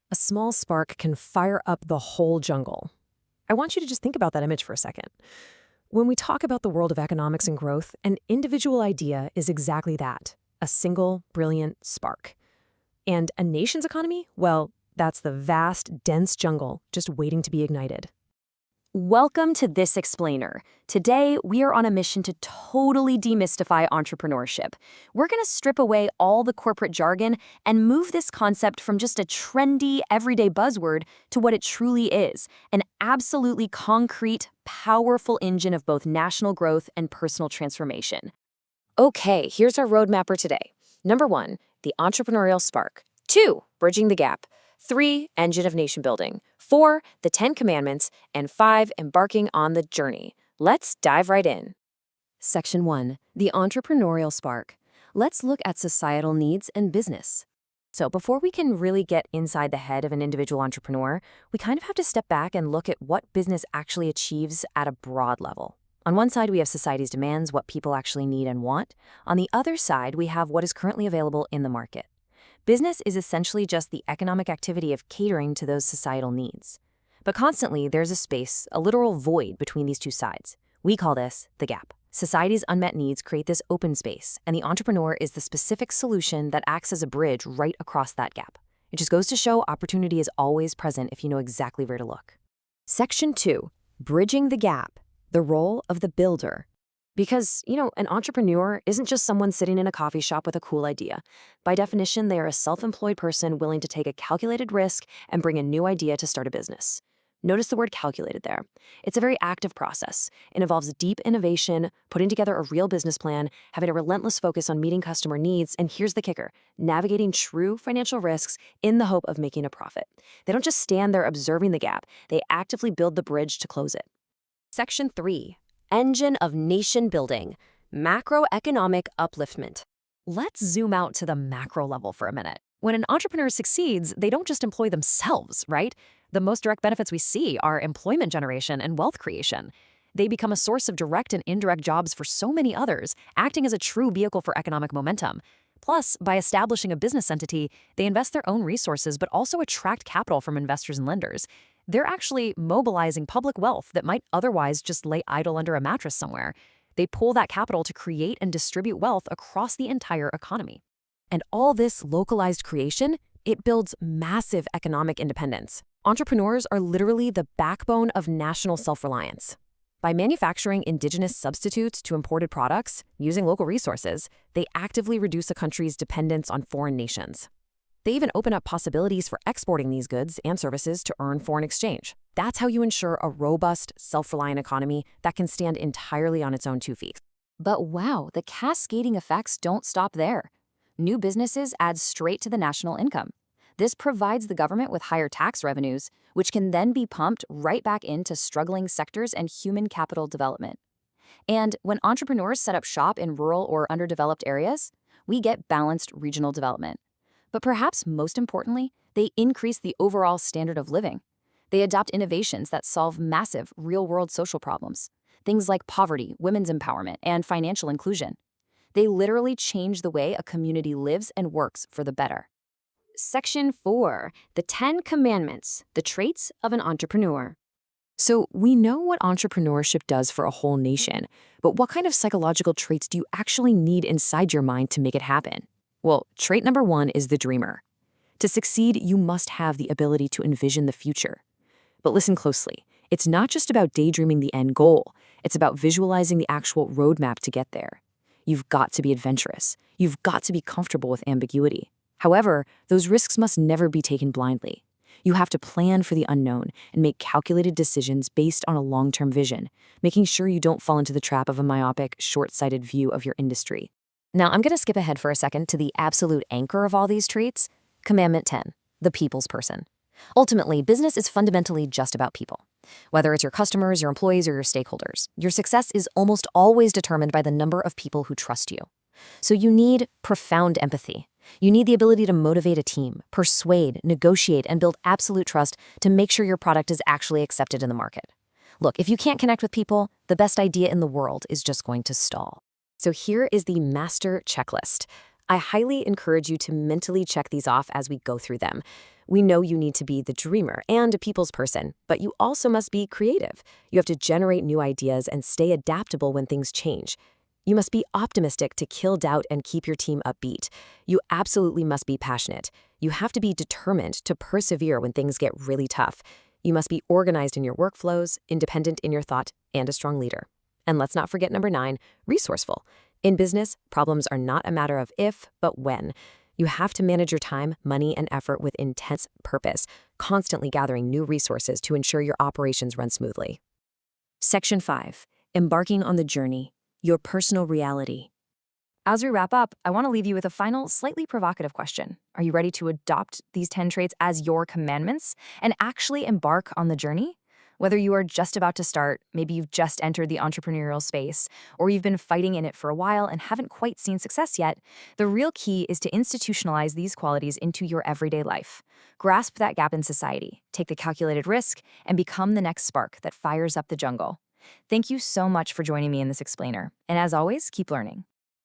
A small spark can fire up the whole jungle. I want you to just think about that image for a second. When we talk about the world of economics and growth, an individual idea is exactly that, a single, brilliant spark. And a nation's economy? Well, that's the vast, dense jungle just waiting to be ignited. Welcome to This Explainer. Today, we are on a mission to totally demystify entrepreneurship. We're going to strip away all the corporate jargon and move this concept from just a trendy, everyday buzzword to what it truly is, an absolutely concrete, powerful engine of both national growth and personal transformation. Okay, here's our roadmap for today. Number 1, the entrepreneurial spark. 2, bridging the gap. 3, engine of nation building. 4, the 10 commandments. And 5, embarking on the journey. Let's dive right in. Section 1, the entrepreneurial spark. Let's look at societal needs and business. So before we can really get inside the head of an individual entrepreneur, we kind of have to step back and look at what business actually achieves at a broad level. On one side, we have society's demands, what people actually need and want. On the other side, we have what is currently available in the market. Business is essentially just the economic activity of catering to those societal needs. But constantly, there's a space, a literal void between these two sides. We call this the gap. Society's unmet needs create this open space, and the entrepreneur is the specific solution that acts as a bridge right across that gap. It just goes to show opportunity is always present if you know exactly where to look. Section 2, bridging the gap, the role of the builder. Because, an entrepreneur isn't just someone sitting in a coffee shop with a cool idea. By definition, they are a self-employed person willing to take a calculated risk and bring a new idea to start a business. Notice the word calculated there. It's a very active process. It involves deep innovation, putting together a real business plan, having a relentless focus on meeting customer needs, and here's the kicker, navigating true financial risks in the hope of making a profit. They don't just stand there observing the gap, they actively build the bridge to close it. Section 3. Engine of nation building, macroeconomic upliftment. Let's zoom out to the macro level for a minute. When an entrepreneur succeeds, they don't just employ themselves, right? The most direct benefits we see are employment generation and wealth creation. They become a source of direct and indirect jobs for so many others, acting as a true vehicle for economic momentum. Plus, by establishing a business entity, they invest their own resources but also attract capital from investors and lenders. They're actually mobilizing public wealth that might otherwise just lay idle under a mattress somewhere. They pull that capital to create and distribute wealth across the entire economy. And all this localized creation, it builds massive economic independence. Entrepreneurs are literally the backbone of national self-reliance. By manufacturing indigenous substitutes to imported products, using local resources, they actively reduce a country's dependence on foreign nations. They even open up possibilities for exporting these goods and services to earn foreign exchange. That's how you ensure a robust, self-reliant economy that can stand entirely on its own 2 feet. But wow, the cascading effects don't stop there. New businesses add straight to the national income. This provides the government with higher tax revenues, which can then be pumped right back into struggling sectors and human capital development. And when entrepreneurs set up shop in rural or underdeveloped areas, we get balanced regional development. But perhaps most importantly, they increase the overall standard of living. They adopt innovations that solve massive, real-world social problems, things like poverty, women's empowerment, and financial inclusion. They literally change the way a community lives and works for the better. Section 4, the 10 commandments, the traits of an entrepreneur. So we know what entrepreneurship does for a whole nation, but what kind of psychological traits do you actually need inside your mind to make it happen? Well, trait number 1 is the dreamer. To succeed, you must have the ability to envision the future. But listen closely. It's not just about daydreaming the end goal. It's about visualizing the actual roadmap to get there. You've got to be adventurous. You've got to be comfortable with ambiguity. However, those risks must never be taken blindly. You have to plan for the unknown and make calculated decisions based on a long-term vision, making sure you don't fall into the trap of a myopic, short-sighted view of your industry. Now, I'm going to skip ahead for a second to the absolute anchor of all these traits, Commandment 10, the people's person. Ultimately, business is fundamentally just about people. Whether it's your customers, your employees, or your stakeholders, your success is almost always determined by the number of people who trust you. So you need profound empathy. You need the ability to motivate a team, persuade, negotiate, and build absolute trust to make sure your product is actually accepted in the market. Look, if you can't connect with people, the best idea in the world is just going to stall. So here is the master checklist. I highly encourage you to mentally check these off as we go through them. We know you need to be the dreamer and a people's person, but you also must be creative. You have to generate new ideas and stay adaptable when things change. You must be optimistic to kill doubt and keep your team upbeat. You absolutely must be passionate. You have to be determined to persevere when things get really tough. You must be organized in your workflows, independent in your thought, and a strong leader. And let's not forget number 9, resourceful. In business, problems are not a matter of if, but when. You have to manage your time, money, and effort with intense purpose, constantly gathering new resources to ensure your operations run smoothly. Section 5. Embarking on the journey. Your personal reality. As we wrap up, I want to leave you with a final, slightly provocative question. Are you ready to adopt these 10 traits as your commandments and actually embark on the journey? Whether you are just about to start, maybe you've just entered the entrepreneurial space, or you've been fighting in it for a while and haven't quite seen success yet, the real key is to institutionalize these qualities into your everyday life. Grasp that gap in society, take the calculated risk, and become the next spark that fires up the jungle. Thank you so much for joining me in this explainer. And as always, keep learning.